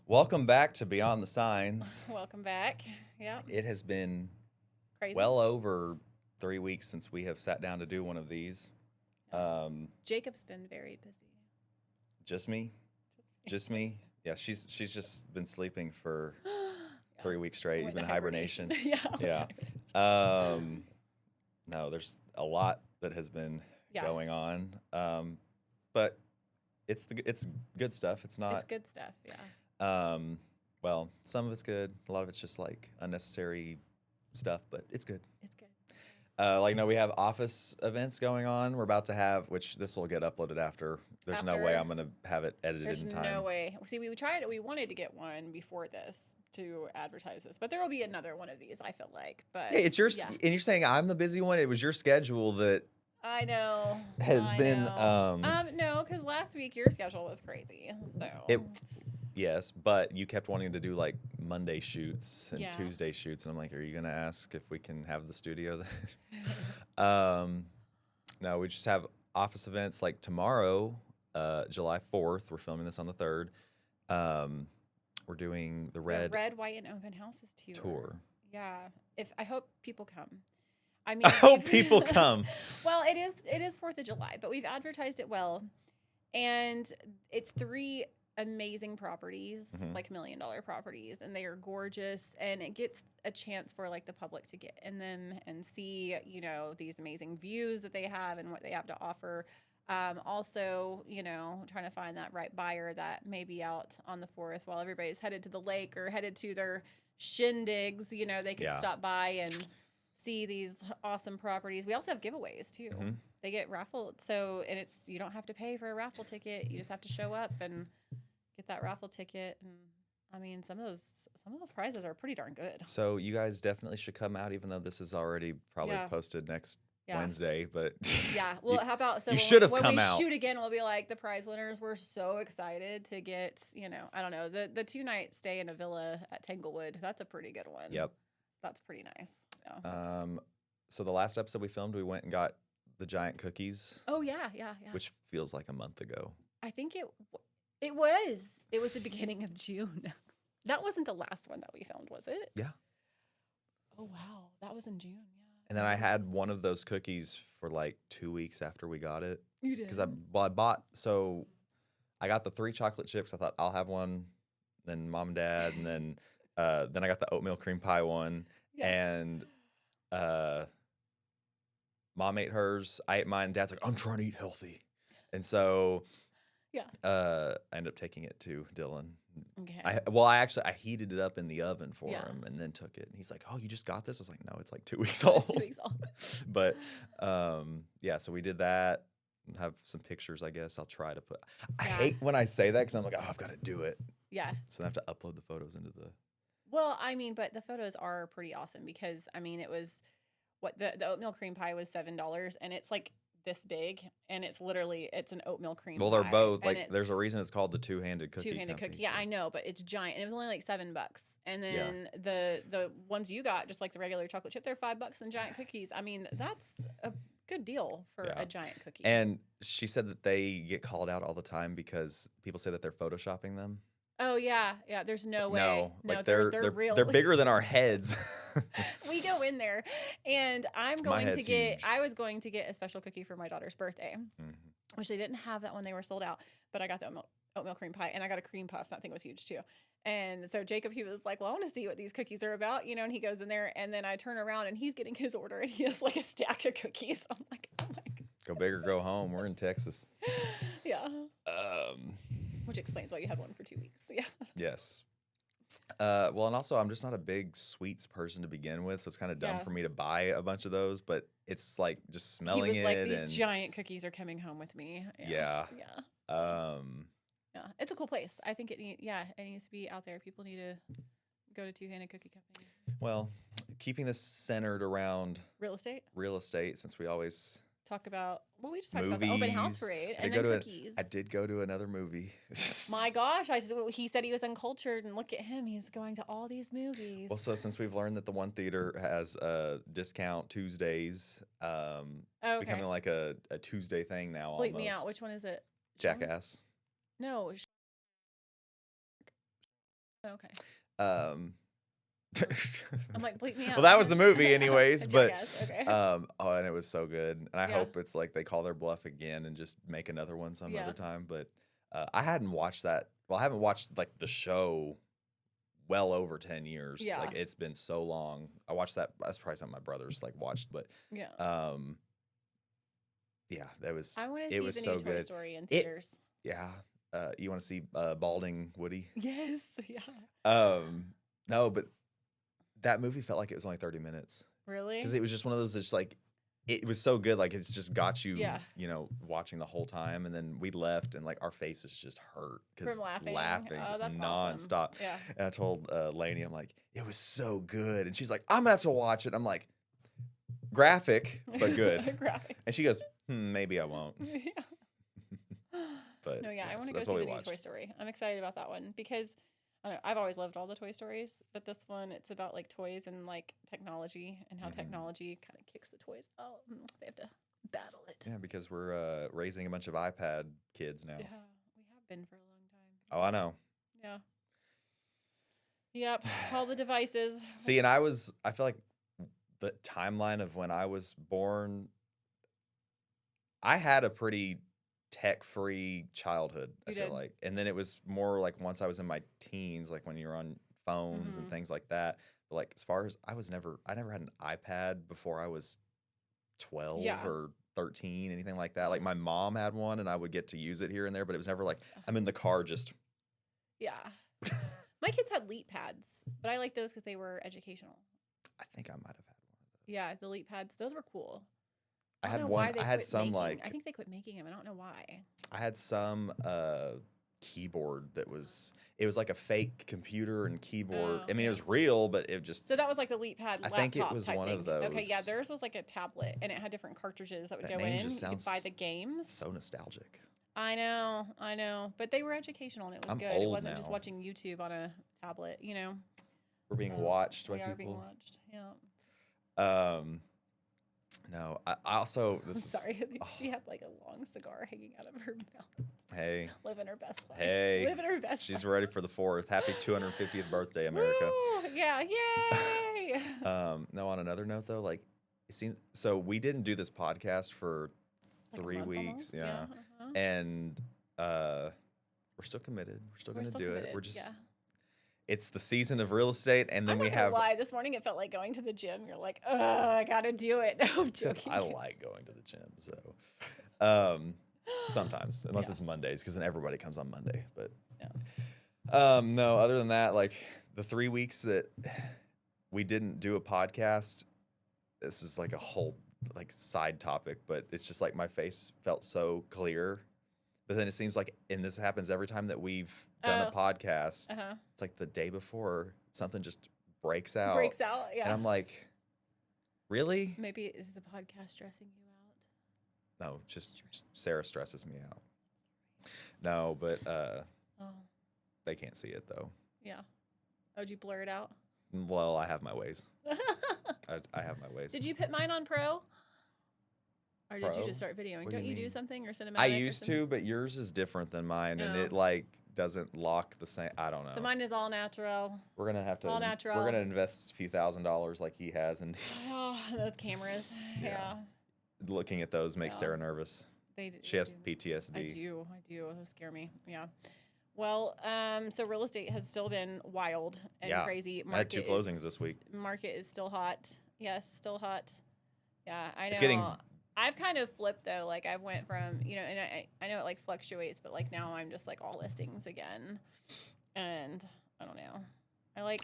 Welcome back to Beyond the Signs. Welcome back. Yeah, It has been crazy. well over 3 weeks since we have sat down to do one of these. Jacob's been very busy. Just me? Just me? Yeah, she's just been sleeping for 3 weeks straight. You've been in hibernation. Yeah. No, there's a lot that has been Yeah. going on. But it's good stuff. It's not It's good stuff. Yeah. well, some of it's good. A lot of it's just like unnecessary stuff, but it's good. It's good. We have office events going on. We're about to have, which this will get uploaded after. There's no way I'm gonna have it edited There's in time. no way. See, we tried. We wanted to get one before this to advertise this, but there will be another one of these. I feel like, but Hey, it's yours, and you're saying I'm the busy one. It was your schedule that I know has been. No, because last week your schedule was crazy. So Yes, but you kept wanting to do like Monday shoots and Yeah. Tuesday shoots, and I'm like, are you gonna ask if we can have the studio then? No, we just have office events like tomorrow, July 4th. We're filming this on the 3rd. We're doing the red white, and open houses tour. Yeah. I hope people come. I mean, I hope people come. Well, it is 4th of July, but we've advertised it well, and it's 3 amazing properties, like $1 million properties, and they are gorgeous, and it gets a chance for like the public to get in them and see, these amazing views that they have and what they have to offer. Also, trying to find that right buyer that may be out on the 4th while everybody's headed to the lake or headed to their shindigs. They could stop by and see these awesome properties. We also have giveaways too. They get raffled, and you don't have to pay for a raffle ticket. You just have to show up and get that raffle ticket. And I mean, some of those prizes are pretty darn good. So you guys definitely should come out, even though this is already probably posted next Wednesday. But yeah, well, how about you should have come out. When we shoot again, we'll be like, the prize winners were so excited to get, I don't know, the 2-night stay in a villa at Tanglewood. That's a pretty good one. Yep, that's pretty nice. Yeah. So the last episode we filmed, we went and got the giant cookies. Oh yeah. Which feels like a month ago. I think it was the beginning of June. That wasn't the last one that we filmed, was it? Yeah. Oh wow, that was in June. Yeah. And then I had one of those cookies for like 2 weeks after we got it. You did? Because I bought, so I got the 3 chocolate chips. I thought I'll have one. Then mom and dad, and then I got the oatmeal cream pie one. Yeah. And mom ate hers. I ate mine. Dad's like, I'm trying to eat healthy. And so I ended up taking it to Dylan. Okay. I heated it up in the oven for him and then took it. And he's like, oh, you just got this? I was like, no, it's like 2 weeks old. It's 2 weeks old. But so we did that. Have some pictures, I guess. I'll try to put. I hate when I say that because I'm like, oh, I've got to do it. Yeah. So I have to upload the photos into the. Well, I mean, but the photos are pretty awesome because I mean, it was the oatmeal cream pie was $7, and it's like this big, and it's an oatmeal cream. Well, they're both like. There's a reason it's called the two-handed cookie. Two-handed cookie. Yeah, I know, but it's giant, and it was only like $7. And then the ones you got, just like the regular chocolate chip, they're $5, and giant cookies. I mean, that's a good deal for a giant cookie. And she said that they get called out all the time because people say that they're photoshopping them. Oh yeah. There's no way. No, like they're real. They're bigger than our heads. We go in there, and I was going to get a special cookie for my daughter's birthday, which they didn't have that when they were sold out. But I got the oatmeal cream pie, and I got a cream puff. That thing was huge too. And so Jacob, he was like, well, I want to see what these cookies are about, and he goes in there, and then I turn around, and he's getting his order, and he has like a stack of cookies. I'm like, oh my God. Go big or go home. We're in Texas. Yeah. Which explains why you had one for 2 weeks. Yeah. Yes. Well, and also I'm just not a big sweets person to begin with, so it's kind of dumb for me to buy a bunch of those. But it's like just smelling it. He was like, these giant cookies are coming home with me. Yes. Yeah. Yeah, it's a cool place. I think it needs to be out there. People need to go to Two-Handed Cookie Company. Well, keeping this centered around real estate, since we always talk about. Well, we just talked about the open house parade and then cookies. I did go to another movie. My gosh, he said he was uncultured, and look at him. He's going to all these movies. Well, so since we've learned that the one theater has discount Tuesdays, it's becoming like a Tuesday thing now. Bleep me out. Which one is it? Jackass. No. Okay. Um, I'm like, bleep me out. well, that was the movie, anyways. But Okay. oh, and it was so good. And I Yeah. hope it's like they call their bluff again and just make another one some Yeah. other time. But I hadn't watched that. Well, I haven't watched like the show well over 10 years. Yeah. Like it's been so long. I watched that. That's probably something my brothers like watched. But Yeah. yeah, that was. I want to It see was the so new Toy good. Story in theaters. Yeah. You want to see balding Woody? Yes. Yeah. No, but that movie felt like it was only 30 minutes Really? because it was just one of those just like it was so good, like it's just got you, Yeah. you know, watching the whole time. And then we left and like our faces just hurt because From laughing? Oh, just that's nonstop. awesome. Yeah. And I told Lainey, I'm like, it was so good, and she's like, I'm gonna have to watch it. I'm like, graphic but good. Graphic. And she goes, maybe I won't. Yeah. But No, yeah, I so want to go that's see what the we new watched. Toy Story. I'm excited about that one because I don't know, I've always loved all the Toy Stories, but this one, it's about like toys and like technology and how technology kind of kicks the toys out. They have to battle it. Yeah, because we're raising a bunch of iPad kids now. Yeah, we have been for a long time. Oh, I know. Yeah. Yep, all the devices. See, and I feel like the timeline of when I was born, I had a pretty tech-free childhood, I You feel did. like. And then it was more like once I was in my teens, like when you're on phones and things like that. But like as far as I never had an iPad before I was 12 Yeah. or 13, anything like that. Like my mom had one and I would get to use it here and there, but it was never like I'm in the car just Yeah. My kids had Leap pads, but I like those because they were educational. I think I might have had one of those. Yeah, the Leap pads, those were cool. I don't had know one. why they I had quit some making- like I think they quit making them. I don't know why. I had some keyboard that was like a fake computer and keyboard. Oh, I mean, yeah. it was real, but it just So that was like the Leap Pad I laptop think it was type one thing. of Okay, yeah, those. theirs was like a tablet, and it had different cartridges that would That go name in. just You could buy sounds the games. so nostalgic. I know, but they were educational and it was I'm good. It old wasn't just now. watching YouTube on a tablet, you know. We're being watched by We are people. being watched. Yeah. No, I also I'm this is sorry. She had like a long cigar hanging out of her mouth. hey, Living her best life. Hey, Living her best she's life. ready for the 4th. Happy 250th birthday, America. Woo! Yeah, yay! No, on another note though, like it seems so we didn't do this podcast for Like a 3 month weeks. almost, Yeah. uh-huh. And we're still committed. We're still gonna do it. We're just yeah. it's the season of real estate, and then I'm we not gonna have lie. This morning it felt like going to the gym. You're like, oh, I gotta do it. No, I'm except joking. I like going to the gym, so sometimes, unless Yeah. it's Mondays, because then everybody comes on Monday. But Yeah. no, other than that, like the 3 weeks that we didn't do a podcast, this is like a whole like side topic, but it's just like my face felt so clear. But then it seems like, and this happens every time that we've done a podcast, Uh-huh. it's like the day before something just breaks out. Breaks out. Yeah. And I'm like, really? Maybe is the podcast stressing you out? No, just Sarah stresses me out. No, but Oh, they can't see it though. yeah. Oh, did you blur it out? Well, I have my ways. I have my ways. Did you put mine on pro? Or did you Pro? just start videoing? What do Don't you you do mean? something or cinematic? I or used something? to, but yours is different than mine, and Oh. it like doesn't lock the same. I don't know. So mine is all natural. We're gonna have to. all We're natural. gonna invest a few $1,000s like he has, and Oh, those cameras. Yeah. Yeah. looking at those makes Yeah. Sarah nervous. They She has do. PTSD. I do. Those scare me. Yeah. Well, so real estate has still been wild and Yeah. crazy. I had 2 Market closings is- this week. Market is still hot. Yes, still hot. Yeah, I know. It's getting- I've kind of flipped though. Like I've went from, and I know it like fluctuates, but like now I'm just like all listings again. And I don't know.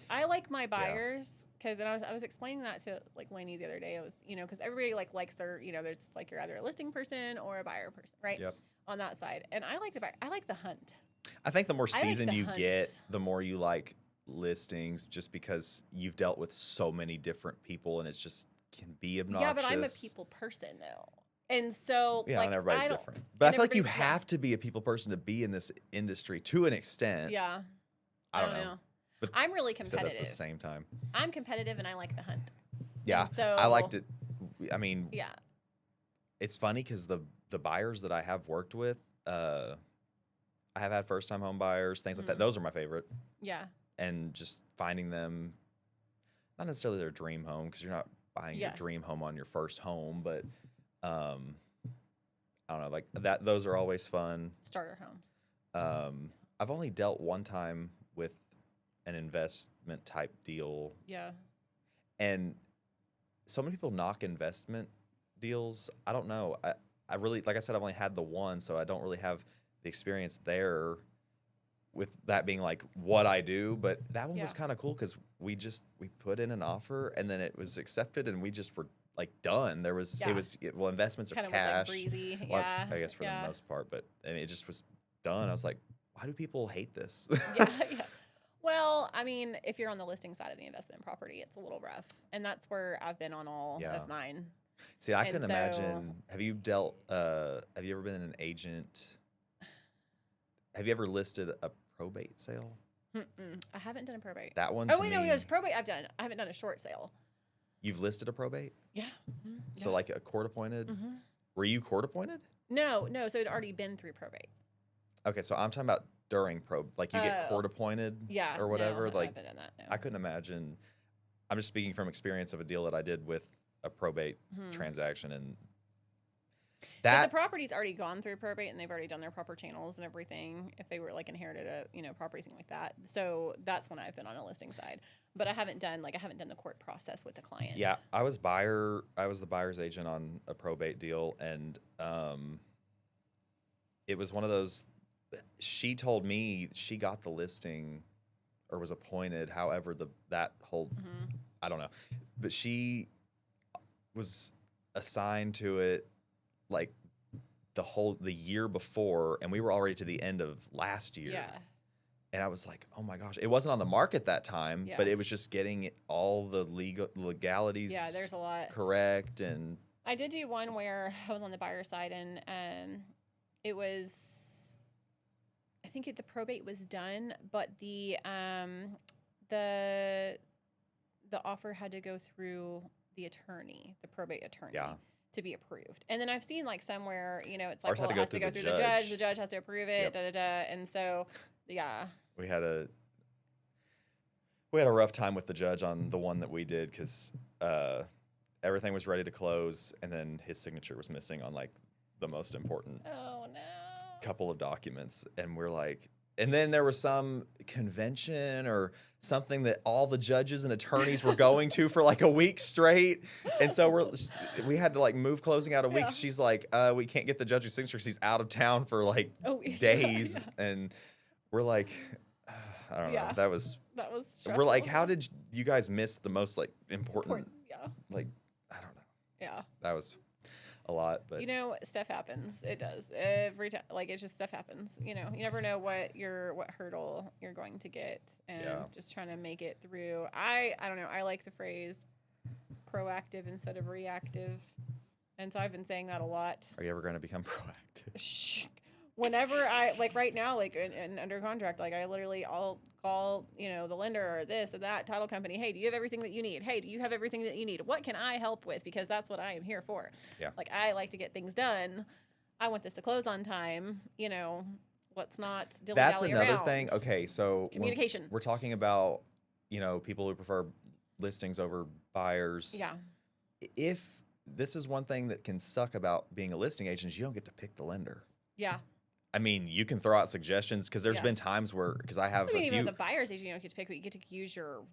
I like my buyers because I was explaining that to like Lainey the other day. It was, because everybody like likes their, it's like you're either a listing person or a buyer person, right? Yep. On that side. And I like the buyer. I like the hunt. I think the more I like seasoned the you hunt. get, the more you like listings, just because you've dealt with so many different people, and it's just can be obnoxious. Yeah, but I'm a people person though. And so Yeah, like, and everybody's I don't- different. But I and feel like you everybody's- yeah. have to be a people person to be in this industry to an extent. Yeah. I don't know. But I'm really except competitive. at the same time. I'm competitive and I like the hunt. Yeah. And so I liked it. I mean, Yeah. it's funny because the buyers that I have worked with, I have had first time home buyers, things like that. Mhm. Those are my favorite. Yeah. and just finding them, not necessarily their dream home, because you're not buying your dream home on your first home, but I don't know, like that. Those are always fun. Starter homes. I've only dealt one time with an investment type deal. Yeah. And so many people knock investment deals. I don't know. I really, like I said, I've only had the one, so I don't really have the experience there with that being like what I do. But that one was kind of cool because we put in an offer and then it was accepted and we just were like done. There was, investments are kind of cash. Was like breezy. Well, I guess for the most part, but I mean, it just was done. I was like, why do people hate this? Yeah. Well, I mean, if you're on the listing side of the investment property, it's a little rough. And that's where I've been on all of mine. See, I couldn't imagine. Have you ever been an agent? Have you ever listed a probate sale? I haven't done a probate. That one. Oh, wait, no, there's probate I've done. I haven't done a short sale. You've listed a probate? Yeah. So like a court appointed? Were you court appointed? No. So it'd already been through probate. Okay, so I'm talking about during like you get court appointed or whatever. No, like I haven't done that, no. I couldn't imagine. I'm just speaking from experience of a deal that I did with a probate transaction, and that the property's already gone through probate and they've already done their proper channels and everything. If they were like inherited a property thing like that, so that's when I've been on a listing side. But I haven't done the court process with the client. Yeah, I was the buyer's agent on a probate deal, and it was one of those. She told me she got the listing or was appointed. However, that whole I don't know, but she was assigned to it like the year before, and we were already to the end of last year. Yeah. And I was like, oh my gosh, it wasn't on the market that time, but it was just getting all the legalities. Yeah, there's a lot correct. And I did do one where I was on the buyer side, and it was. I think the probate was done, but the offer had to go through the attorney, the probate attorney, to be approved. And then I've seen like somewhere, it's like, well, it has to go through the judge. The judge has to approve it, And so, we had a rough time with the judge on the one that we did because everything was ready to close, and then his signature was missing on like the most important. Oh no. Couple of documents, and we're like, and then there was some convention or something that all the judges and attorneys were going to for like a week straight, and so we had to like move closing out a week. She's like, we can't get the judge's signature because he's out of town for like days. And we're like, I don't know, that was stressful. We're like, how did you guys miss the most like important like, I don't know, that was a lot, but stuff happens. It does every time. Like, it's just stuff happens. You never know what hurdle you're going to get, and just trying to make it through. I don't know. I like the phrase proactive instead of reactive, and so I've been saying that a lot. Are you ever going to become proactive? Whenever I right now, like in under contract, like I'll call the lender or this or that title company. Hey, do you have everything that you need? Hey, do you have everything that you need? What can I help with? Because that's what I am here for. Yeah. Like, I like to get things done. I want this to close on time. Let's not dilly-dally That's another around. thing. Okay, so communication. We're talking about people who prefer listings over buyers. Yeah. If this is one thing that can suck about being a listing agent, is you don't get to pick the lender. Yeah. I mean, you can throw out suggestions because there's been times where, because I have even as a buyer's agent, you don't get to pick, but you get to use your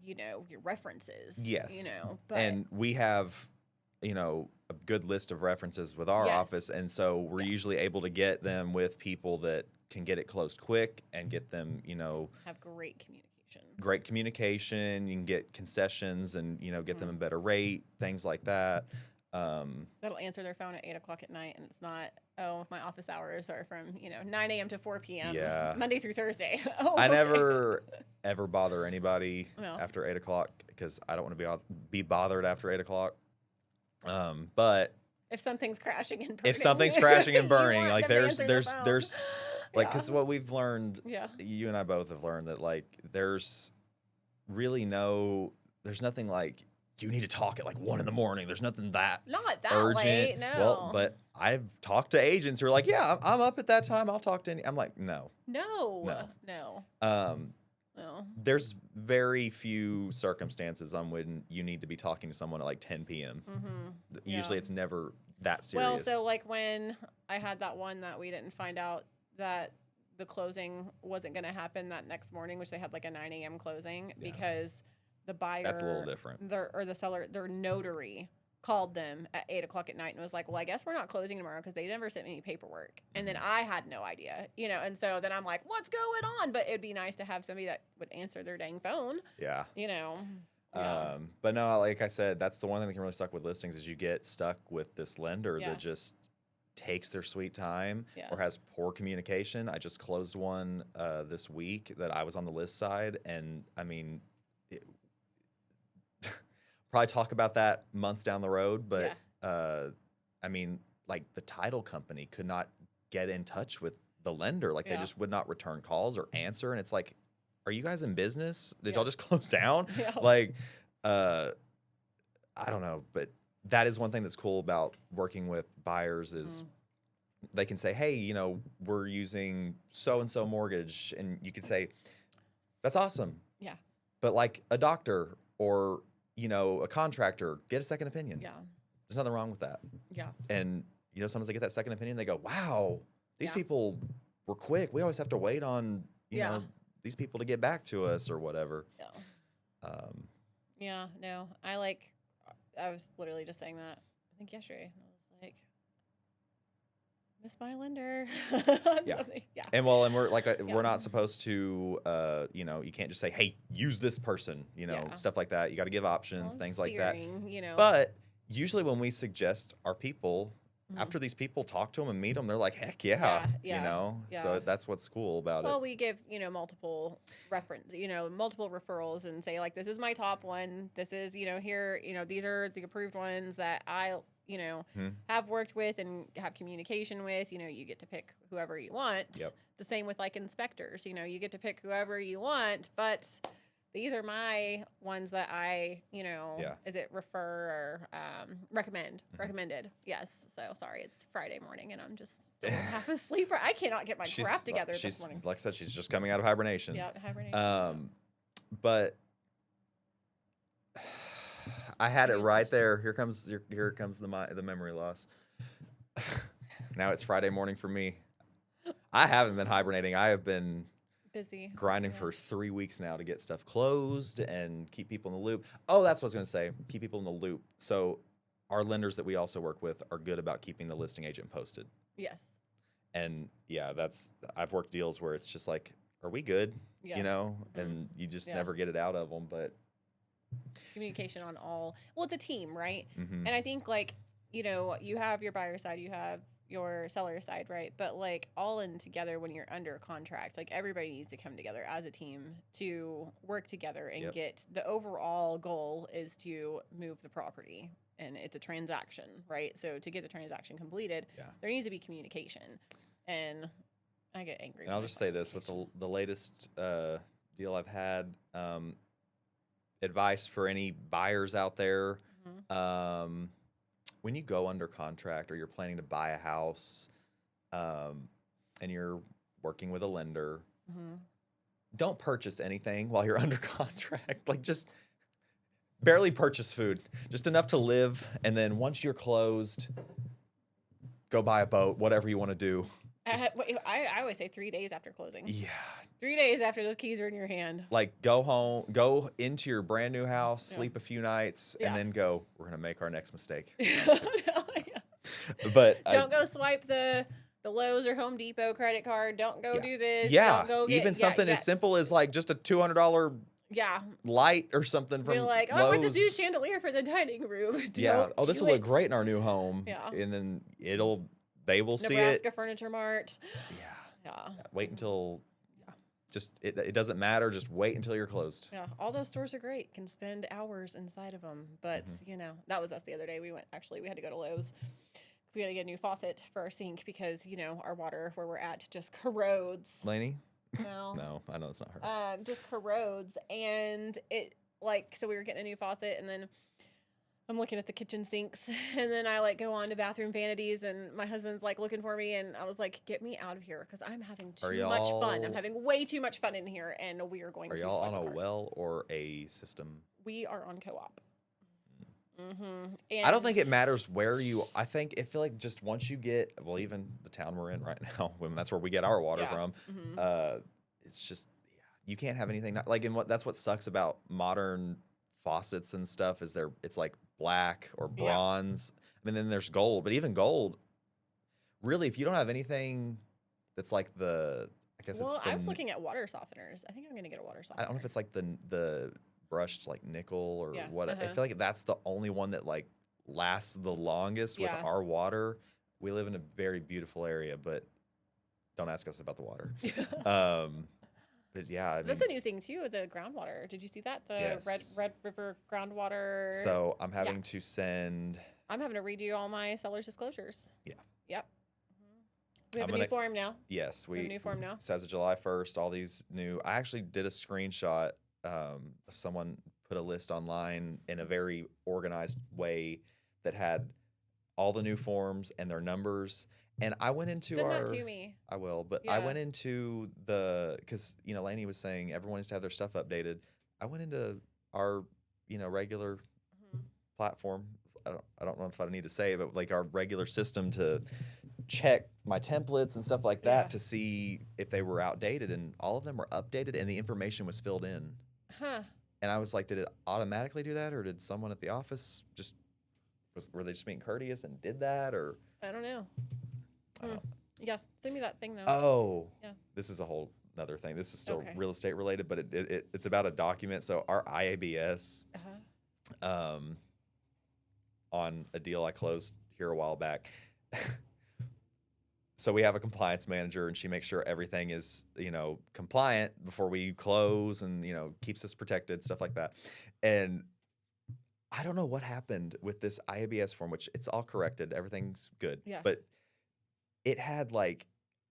references. Yes. But and we have, a good list of references with our office, and so we're usually able to get them with people that can get it closed quick and get them, have great communication. Great communication. You can get concessions and get them a better rate, things like that. That'll answer their phone at 8:00 at night, and it's not, my office hours are from 9 a.m. to 4 p.m. Monday through Thursday. I never ever bother anybody after 8:00 because I don't want to be bothered after 8:00. But if something's crashing and burning, like there's like, because what we've learned, you and I both have learned that like there's nothing like, you need to talk at like 1 a.m. There's nothing that not that urgent. Late, no. Well, but I've talked to agents who are like, yeah, I'm up at that time. I'll talk to any. I'm like, no. No. Oh. there's very few circumstances on when you need to be talking to someone at like 10 p.m. Usually it's never that serious. Well, so like when I had that one that we didn't find out that the closing wasn't going to happen that next morning, which they had like a 9 a.m. closing because the buyer, that's a little different. Or the seller, their notary called them at 8 o'clock at night and was like, well, I guess we're not closing tomorrow because they never sent me any paperwork. And then I had no idea, and so then I'm like, what's going on? But it'd be nice to have somebody that would answer their dang phone. Yeah. Yeah. But no, like I said, that's the one thing that can really suck with listings is you get stuck with this lender that just takes their sweet time or has poor communication. I just closed one this week that I was on the list side, and I mean, probably talk about that months down the road, but I mean, like the title company could not get in touch with the lender. Like they just would not return calls or answer. And it's like, are you guys in business? Did y'all just close down? Like, I don't know, but that is one thing that's cool about working with buyers is they can say, hey, we're using so-and-so mortgage. And you could say, that's awesome. Yeah. But like a doctor or, a contractor, get a second opinion. Yeah. There's nothing wrong with that. Yeah. And, sometimes they get that second opinion, they go, wow, these people were quick. We always have to wait on, these people to get back to us or whatever. Yeah. No, I was literally just saying that, I think yesterday. And I was like, miss my lender. Yeah. And we're not supposed to, you can't just say, hey, use this person, stuff like that. You got to give options, things like that. But usually when we suggest our people, after these people talk to them and meet them, they're like, heck yeah. So that's what's cool about it. Well, we give, multiple multiple referrals and say like, this is my top one. This is, here, these are the approved ones that I have worked with and have communication with. You get to pick whoever you want. Yep. The same with like inspectors, you get to pick whoever you want, but these are my ones that I, is it refer or recommended. Yes. So sorry, it's Friday morning and I'm just still half asleep. I cannot get my crap together this morning. Like I said, she's just coming out of hibernation. Yeah, hibernation. But I had it right there. Here comes the memory loss. Now it's Friday morning for me. I haven't been hibernating. I have been busy grinding for 3 weeks now to get stuff closed and keep people in the loop. Oh, that's what I was going to say. Keep people in the loop. So our lenders that we also work with are good about keeping the listing agent posted. Yes. And I've worked deals where it's just like, are we good? And you just never get it out of them. But communication on all, it's a team, right? Mm-hmm. And I think you have your buyer side, you have your seller side, right? But all in together when you're under contract, everybody needs to come together as a team to work together and get the overall goal is to move the property, and it's a transaction, right? So to get the transaction completed, there needs to be communication. And I get angry. And I'll just say this with the latest deal I've had, advice for any buyers out there. When you go under contract or you're planning to buy a house and you're working with a lender, don't purchase anything while you're under contract. Just barely purchase food, just enough to live. And then once you're closed, go buy a boat, whatever you want to do. I always say 3 days after closing. Yeah. 3 days after those keys are in your hand. Go home, go into your brand new house, sleep a few nights, and then go, we're going to make our next mistake. But don't go swipe the Lowe's or Home Depot credit card. Don't go do this. Yeah. Don't go even something as simple as just a $200 light or something from Lowe's. I want this new chandelier for the dining room. Oh, this will look great in our new home. Yeah. And then they will see it. Nebraska Furniture Mart. Yeah. Wait until, it doesn't matter. Just wait until you're closed. Yeah. All those stores are great. Can spend hours inside of them. But, that was us the other day. We had to go to Lowe's because we had to get a new faucet for our sink because, our water where we're at just corrodes. Lainey? No. No, I know it's not her. Just corrodes. And it, so we were getting a new faucet and then I'm looking at the kitchen sinks, and then I like go on to bathroom vanities, and my husband's like looking for me, and I was like, "Get me out of here, because I'm having Are too much fun. I'm y'all having way too much fun in here, and we are going are to y'all swipe on a a card." well or a system? We are on co-op. I don't And think it matters where you. I feel like just once you get, well, even the town we're in right now, when that's where we get our water yeah, from. It's just you can't have anything like, and that's what sucks about modern faucets and stuff is it's like black or yeah. bronze. I mean, then there's gold, but even gold, really, if you don't have anything that's like I guess it's Well, the I was looking at water softeners. I think I'm gonna get a water softener. I don't know if it's like the brushed like nickel or Yeah, what. I uh-huh. feel like that's the only one that like lasts the longest with Yeah. our water. We live in a very beautiful area, but don't ask us about the water. But yeah, I mean, That's a new thing too. The groundwater. Did you see that? The yes. Red River groundwater. So I'm having to send. I'm having to redo all my seller's disclosures. Yeah. Yep. We have a new form now. Yes, We have a new form now. So as of July 1st, all these new. I actually did a screenshot. Someone put a list online in a very organized way that had all the new forms and their numbers. And I went into Send that to me. I will, but I went into because Lainey was saying everyone needs to have their stuff updated. I went into our regular platform. I don't know if I need to say it, but like our regular system to check my templates and stuff like that to see if they were outdated, and all of them were updated and the information was filled in. Huh. And I was like, did it automatically do that, or did someone at the office were they just being courteous and did that, or I don't know. I don't know. Yeah, send me that thing though. Oh, yeah. This is a whole other thing. This is still Okay. real estate related, but it's about a document. So our IABS, on a deal I closed here a while back. So we have a compliance manager, and she makes sure everything is compliant before we close, and keeps us protected, stuff like that. And I don't know what happened with this IABS form, which it's all corrected, everything's good. Yeah. But it had like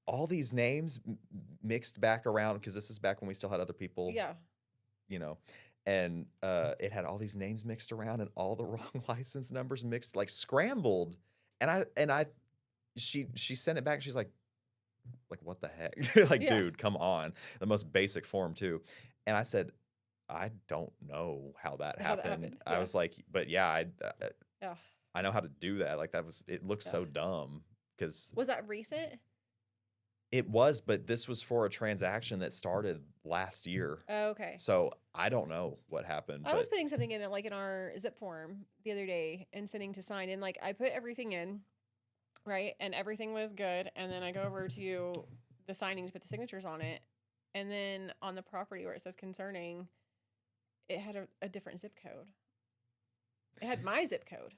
all these names mixed back around, because this is back when we still had other people. Yeah. And it had all these names mixed around and all the wrong license numbers mixed, like scrambled. And she sent it back. She's like, what the heck? Like, dude, come on. The most basic form too. And I said, I don't know how that happened. I was like, but yeah, I know how to do that. Like it looks so dumb. Because was that recent? It was, but this was for a transaction that started last year. Oh, okay. So I don't know what happened. I was putting something in like in our zip form the other day and sending to sign, and like I put everything in, right, and everything was good, and then I go over to the signing to put the signatures on it, and then on the property where it says concerning, it had a different zip code. It had my zip code.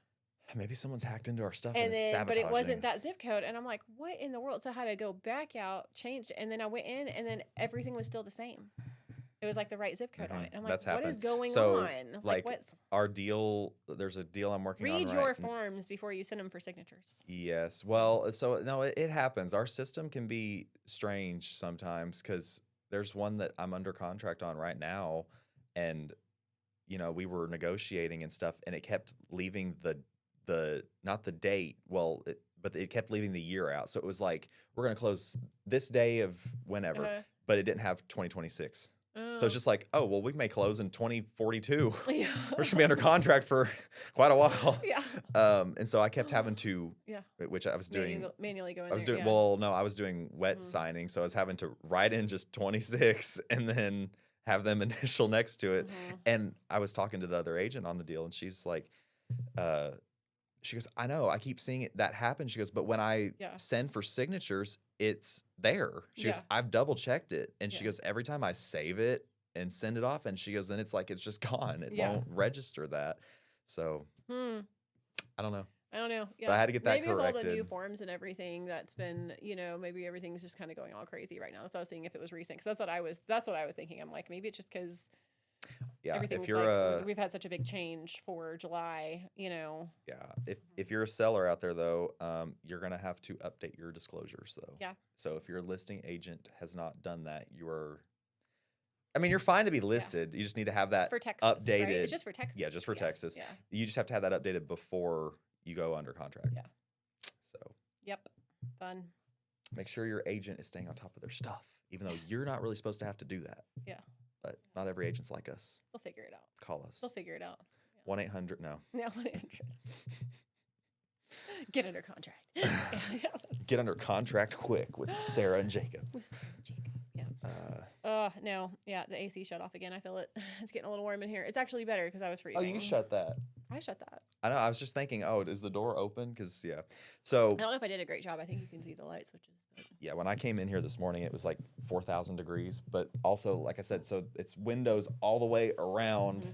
Maybe someone's hacked into our stuff and is then, sabotaging. But it wasn't that zip code, and I'm like, what in the world? So I had to go back out, change, and then I went in, and then everything was still the same. It was like the right zip code on it. And I'm like, what is going on? Like what's our deal? There's a deal I'm working on. Read your forms before you send them for signatures. Yes. Well, so no, it happens. Our system can be strange sometimes, because there's one that I'm under contract on right now, and we were negotiating and stuff, and it kept leaving the not the date, but it kept leaving the year out. So it was like, we're going to close this day of whenever, but it didn't have 2026. So it's just like, oh, well, we may close in 2042. Yeah. We're just gonna be under contract for quite a while. Yeah. And so I kept having to, which I was doing manually going. I was doing wet signing, so I was having to write in just 26 and then have them initial next to it. And I was talking to the other agent on the deal, and she's like, she goes, I know, I keep seeing that happen. She goes, but when I send for signatures, it's there. She goes, I've double checked it. And she goes, every time I save it and send it off, and she goes, then it's like, it's just gone. It won't register that. So I don't know. Yeah. But I had to get that corrected. Maybe with all the new forms and everything that's been, maybe everything's just kind of going all crazy right now. That's what I was seeing if it was recent. Because that's what I was thinking. I'm like, maybe it's just because everything's we've had such a big change for July, Yeah. If you're a seller out there though, you're gonna have to update your disclosures though. Yeah. So if your listing agent has not done that, I mean, you're fine to be listed. You just need to have that For Texas, updated. right? It's just for Texas. Yeah, just for Texas. Yeah. You just have to have that updated before you go under contract. Yeah. So. Yep. Fun. Make sure your agent is staying on top of their stuff, even though you're not really supposed to have to do that. Yeah. But not every agent's like us. They'll figure it out. Call us. They'll figure it out. 1-800. No. Yeah, 1-800. Get under contract. Get under contract quick with Sarah and Jacob. With Sarah and Jacob. Yeah. No. Yeah, the AC shut off again. I feel it. It's getting a little warm in here. It's actually better because I was freezing. Oh, you shut that. I shut that. I know. I was just thinking, is the door open? Because, yeah. So. I don't know if I did a great job. I think you can see the light switches. But. Yeah, when I came in here this morning, it was like 4,000 degrees. But also, like I said, so it's windows all the way around. Mm-hmm.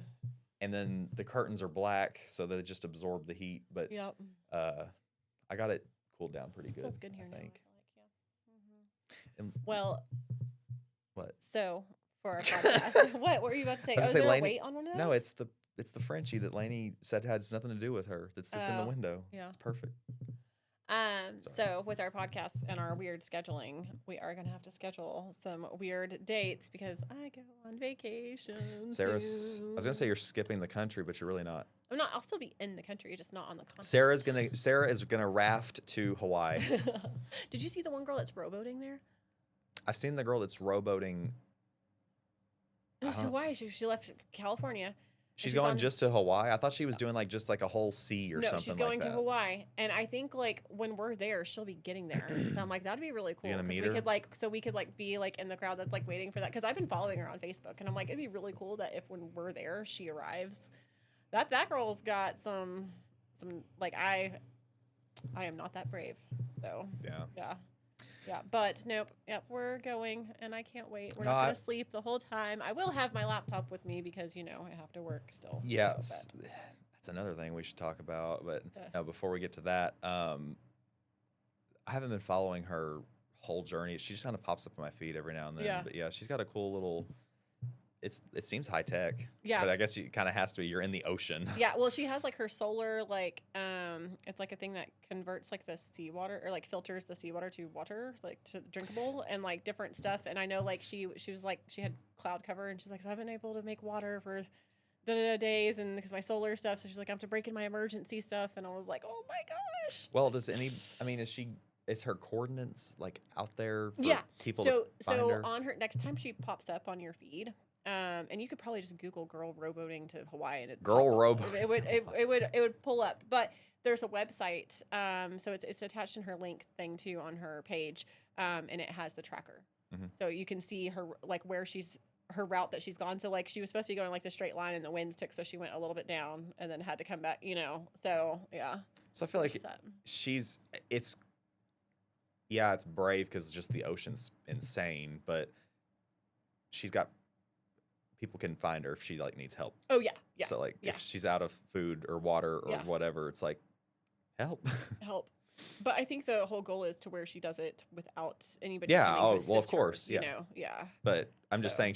And then the curtains are black, so they just absorb the heat. But yep. I got it cooled down pretty good. Feels good here I now. think. And, well, what? So for our podcast, what were you about to say? Is there a weight on one of those? No, it's the Frenchie that Lainey said has nothing to do with her that sits in the window. Yeah, it's perfect. So with our podcast and our weird scheduling, we are gonna have to schedule some weird dates because I go on vacation. I was gonna say you're skipping the country, but you're really not. I'm not. I'll still be in the country, just not on the continent. Sarah is gonna raft to Hawaii. Did you see the one girl that's rowboating there? I've seen the girl that's rowboating. No, it's Hawaii. She left California. She's going just to Hawaii? I thought she was doing just like a whole sea or something like that. No, she's going to Hawaii. And I think when we're there, she'll be getting there. So I'm like, that'd be really cool. You gonna meet her? We could be in the crowd that's waiting for that. Because I've been following her on Facebook. And I'm like, it'd be really cool that when we're there, she arrives. That girl's got some I am not that brave. So yeah. Yeah, but nope. Yep, we're going, and I can't wait. We're not going to sleep the whole time. I will have my laptop with me because, I have to work still. Yeah, so that's another thing we should talk about. But no, before we get to that, I haven't been following her whole journey. She just kind of pops up on my feed every now and then. Yeah. But yeah, she's got a cool little. It seems high tech. Yeah. But I guess it kind of has to be. You're in the ocean. Yeah. Well, she has her solar it's a thing that converts the seawater or filters the seawater to water, to drinkable and different stuff. And I know she was she had cloud cover and she's I haven't been able to make water for days and because my solar stuff. So she's I have to break in my emergency stuff. And I was like, oh my gosh. Well, is her coordinates out there for people to find her? On her next time she pops up on your feed. And you could probably just Google "girl rowboating to Hawaii" and it would pull up. But there's a website, so it's attached in her link thing too on her page, and it has the tracker, so you can see her where her route that she's gone. So she was supposed to be going the straight line, and the winds took, so she went a little bit down and then had to come back. So yeah. So I feel like it's brave because just the ocean's insane, but she's got. People can find her if she needs help. Oh yeah, yeah. So if she's out of food or water or whatever, it's help. Help. But I think the whole goal is to where she does it without anybody. Yeah. Coming to assist of course. her, Yeah. But I'm just saying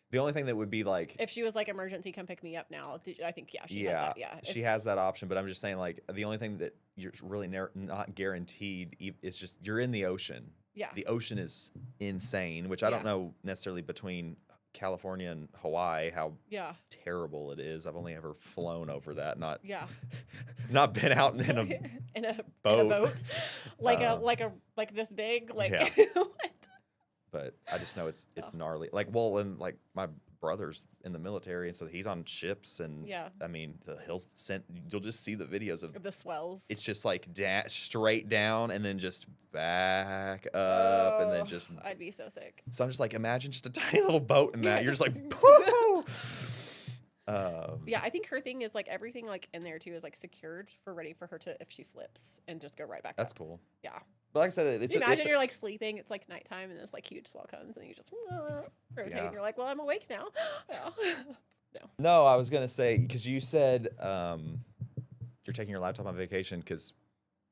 the only thing that would be if she was emergency, come pick me up now. I think she has that. Yeah. She has that option, but I'm just saying the only thing that you're really not guaranteed is just you're in the ocean. Yeah. The ocean is insane, which I don't know necessarily between California and Hawaii how terrible it is. I've only ever flown over that, not been out in a boat. Like this big what? But I just know it's gnarly. My brother's in the military, and so he's on ships, and I mean you'll just see the videos of the swells. It's just straight down and then just back up and then just. I'd be so sick. So I'm just imagine just a tiny little boat in that. You're just whoa. I think her thing is everything in there too is secured ready for her to if she flips and just go right back. That's up. cool. Yeah. But like I said, imagine you're sleeping. It's nighttime and this huge swell comes and you just rotate. And you're well, I'm awake now. No, I was gonna say because you said you're taking your laptop on vacation because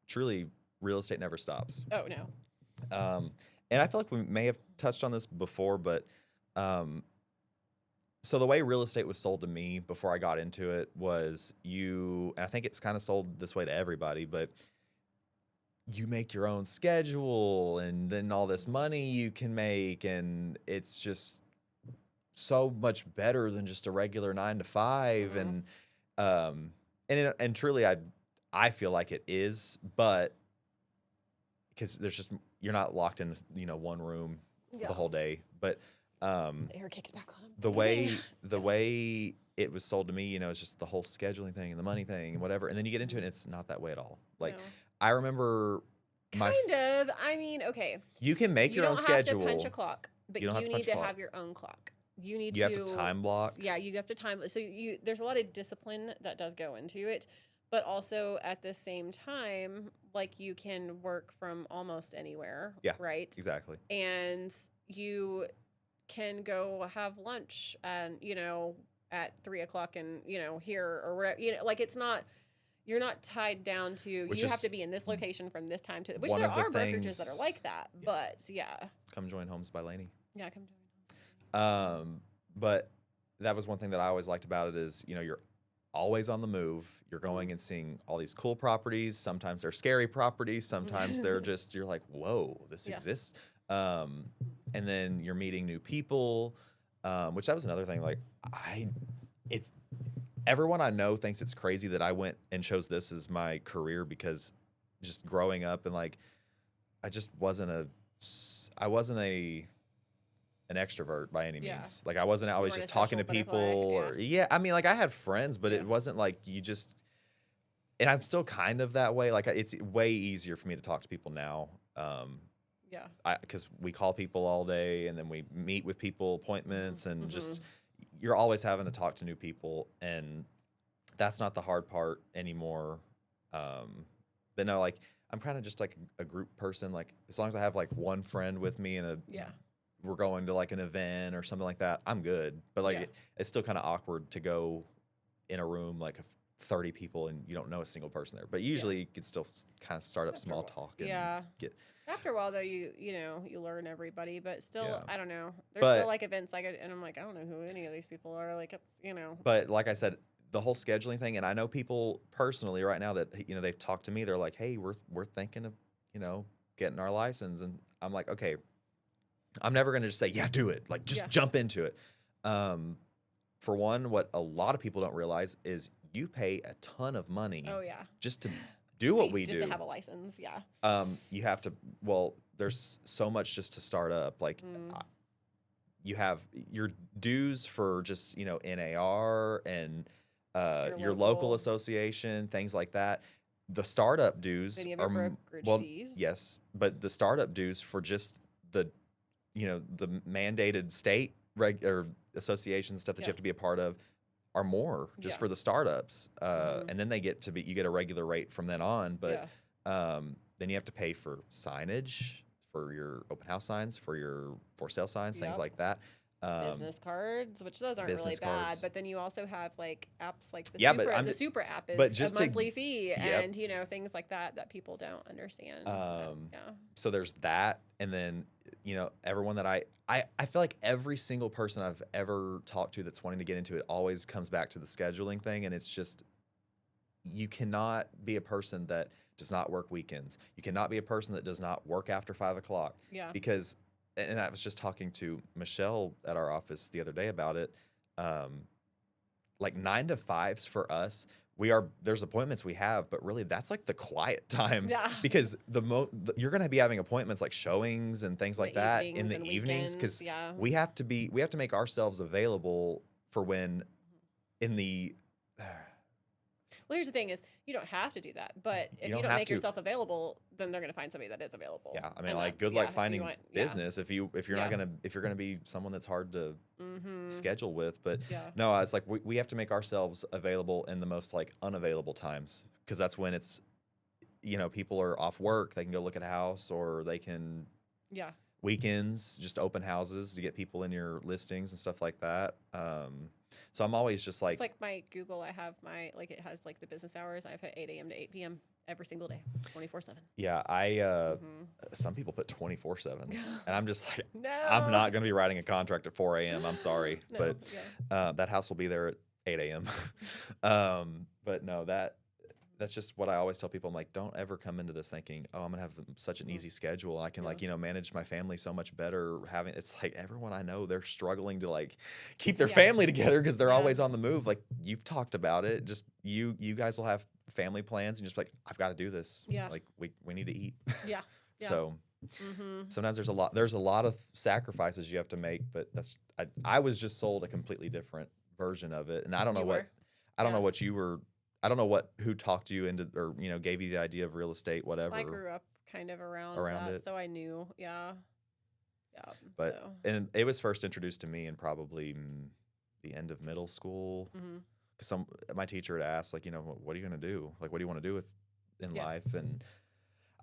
truly real estate never stops. Oh no. And I feel like we may have touched on this before, but so the way real estate was sold to me before I got into it was and I think it's kind of sold this way to everybody, but you make your own schedule and then all this money you can make, and it's just so much better than just a regular 9 to 5. And truly, I feel like it is, but because there's just, you're not locked in, one room the whole day. But The air kicks back on. the way it was sold to me, it's just the whole scheduling thing and the money thing and whatever. And then you get into it and it's not that way at all. Like, No. I remember Kind of. I mean, okay. you can make your own schedule. You don't have to punch a clock, but You don't have you to need punch a to clock. have your own clock. You have to time block. Yeah, you have to time. So there's a lot of discipline that does go into it, but also at the same time, like you can work from almost anywhere. Yeah, right. Exactly. And you can go have lunch, and at 3:00, and here or whatever. Like it's not. You're not tied down to. You have to be in this location from this time to. Which there are brokerages that are like that, but yeah. Come join Homes by Laney. Yeah, come join. But that was one thing that I always liked about it is, you're always on the move. You're going and seeing all these cool properties. Sometimes they're scary properties. Sometimes they're just, you're like, whoa, this exists. And then you're meeting new people, which that was another thing. Like everyone I know thinks it's crazy that I went and chose this as my career, because just growing up and like, I wasn't an extrovert by any means. Like I wasn't always just talking to people I mean, like I had friends, but it wasn't like and I'm still kind of that way. Like it's way easier for me to talk to people now. Because we call people all day and then we meet with people, appointments, and just, you're always having to talk to new people, and that's not the hard part anymore. But no, like I'm kind of just like a group person. Like as long as I have like one friend with me and we're going to like an event or something like that, I'm good. But like it's still kind of awkward to go in a room like 30 people and you don't know a single person there. But usually you can still kind of start up small talk and get. After a while, though, you learn everybody, but still, I don't know. There's still like events and I'm like, I don't know who any of these people are. Like it's But like I said, the whole scheduling thing, and I know people personally right now that they've talked to me. They're like, hey, we're thinking of getting our license, and I'm like, okay, I'm never gonna just say do it. Like just jump into it. For one, what a lot of people don't realize is you pay a ton of money. Oh yeah. Just to do what we do. Just to have a license, yeah. You have to. Well, there's so much just to start up. Like you have your dues for just NAR and your local association, things like that. The startup dues are brokerage fees. Yes, but the startup dues for just the the mandated state or association stuff that you have to be a part of are more just for the startups. And then you get a regular rate from then on. But then you have to pay for signage, for your open house signs, for your for sale signs, things like that. Business cards, which those aren't really bad, but then you also have like apps like the the Super app is a monthly fee, and things like that people don't understand. So there's that, and then everyone that I feel like every single person I've ever talked to that's wanting to get into it always comes back to the scheduling thing, and it's just you cannot be a person that does not work weekends. You cannot be a person that does not work after 5 o'clock. Yeah, because. And I was just talking to Michelle at our office the other day about it. Like 9 to 5s for us, there's appointments we have, but really that's like the quiet time. Yeah. Because you're going to be having appointments like showings and things like that in the evenings, because we have to make ourselves available for when in the. Well, here's the thing: is you don't have to do that, but if you don't make yourself available, then they're going to find somebody that is available. Yeah, I mean, like good luck finding business if you're gonna be someone that's hard to schedule with. But no, it's like we have to make ourselves available in the most like unavailable times, because that's when it's people are off work, they can go look at a house, or they can weekends just open houses to get people in your listings and stuff like that. So I'm always just like... It's like my Google, I have it has like the business hours. I put 8 a.m. to 8 p.m. every single day, 24/7. Yeah, some people put 24/7. And I'm just like, no. I'm not going to be writing a contract at 4 a.m. I'm sorry. No, but that house will be there at 8 a.m. But no, that's just what I always tell people. I'm like, don't ever come into this thinking, oh, I'm gonna have such an easy schedule. I can like, manage my family so much better. It's like everyone I know, they're struggling to like keep their family together because they're always on the move. Like you've talked about it. Just you guys will have family plans and just like, I've got to do this. Yeah. Like we need to eat. Yeah. So sometimes there's a lot of sacrifices you have to make, but I was just sold a completely different version of it. And I don't know who talked you into, or, gave you the idea of real estate, whatever. I grew up kind of around that, it. so I knew. Yeah. Yeah. But, and it was first introduced to me in probably the end of middle school. Because my teacher had asked, like, what are you going to do? Like, what do you want to do in life? And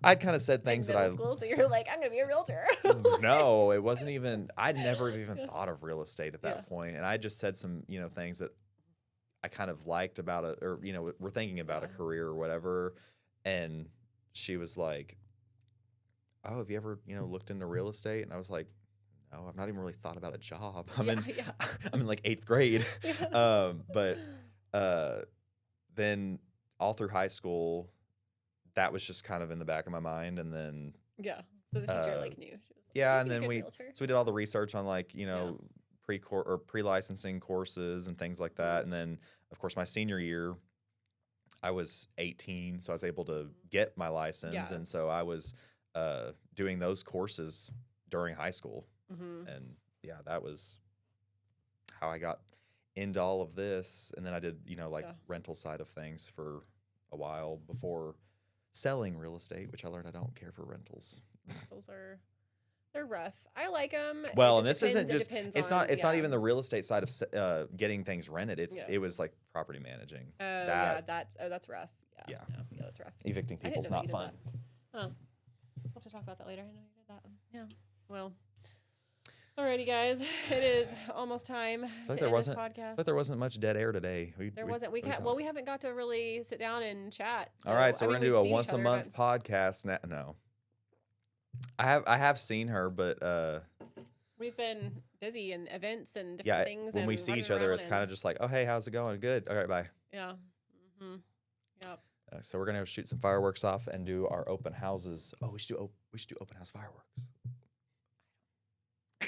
I'd kind of said things that school, so you're like, I'm going to be a realtor. No, it wasn't even, I'd never even thought of real estate at that point. And I just said some, things that I kind of liked about it, or, we're thinking about a career or whatever. And she was like, oh, have you ever, looked into real estate? And I was like, no, I've not even really thought about a job. I'm in like 8th grade. But then all through high school, that was just kind of in the back of my mind. And then so the teacher like knew. She was like, and then we did all the research on like, pre-licensing courses and things like that. And then of course my senior year, I was 18, so I was able to get my license. And so I was doing those courses during high school. And that was how I got into all of this. And then I did, rental side of things for a while before selling real estate, which I learned I don't care for rentals. They're rough. I like them. Well, and this isn't just, it's not even the real estate side of getting things rented. It was like property managing. That's rough. Yeah, that's rough. Evicting people's not fun. Oh, we'll have to talk about that later. I know you did that. Yeah. Well, alrighty, guys. It is almost time to end this podcast. But there wasn't much dead air today. We haven't got to really sit down and chat. So, all right, so we're gonna do a once a month podcast. No, I have seen her, but we've been busy in events and different things. When we see each other, it's kind of just like, oh hey, how's it going? Good. All right, bye. Yeah. Yep. So we're gonna shoot some fireworks off and do our open houses. Oh, we should do open house fireworks. I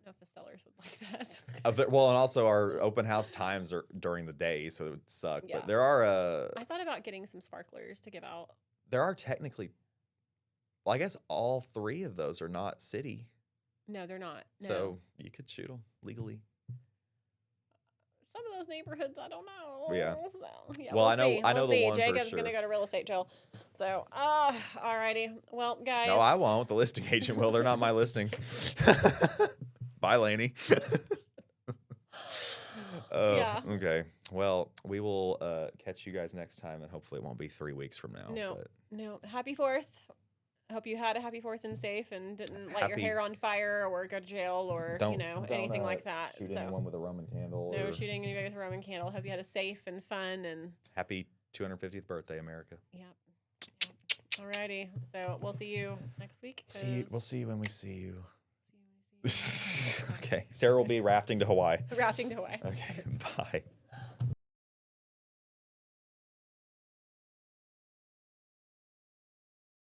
don't know if the sellers would like that. Well, and also our open house times are during the day, so it would suck. Yeah. But there are. I thought about getting some sparklers to give out. There are technically. Well, I guess all 3 of those are not city. No, they're not. No. So you could shoot them legally. Some of those neighborhoods, I don't know. Yeah. So, well, I know the one Jacob's for sure. Gonna go to real estate jail. So, alrighty. Well, guys. No, I won't. The listing agent will. They're not my listings. Bye, Laney. Okay. Well, we will catch you guys next time, and hopefully it won't be 3 weeks from now. No. Happy 4th. Hope you had a happy 4th and safe and didn't light your hair on fire or go to jail or, anything like that. Shoot anyone with a Roman candle. No shooting anybody with a Roman candle. Hope you had a safe and fun and... Happy 250th birthday, America. Yep. Alrighty. So we'll see you next week. We'll see you when we see you. Okay. Sarah will be rafting to Hawaii. Rafting to Hawaii. Okay. Bye.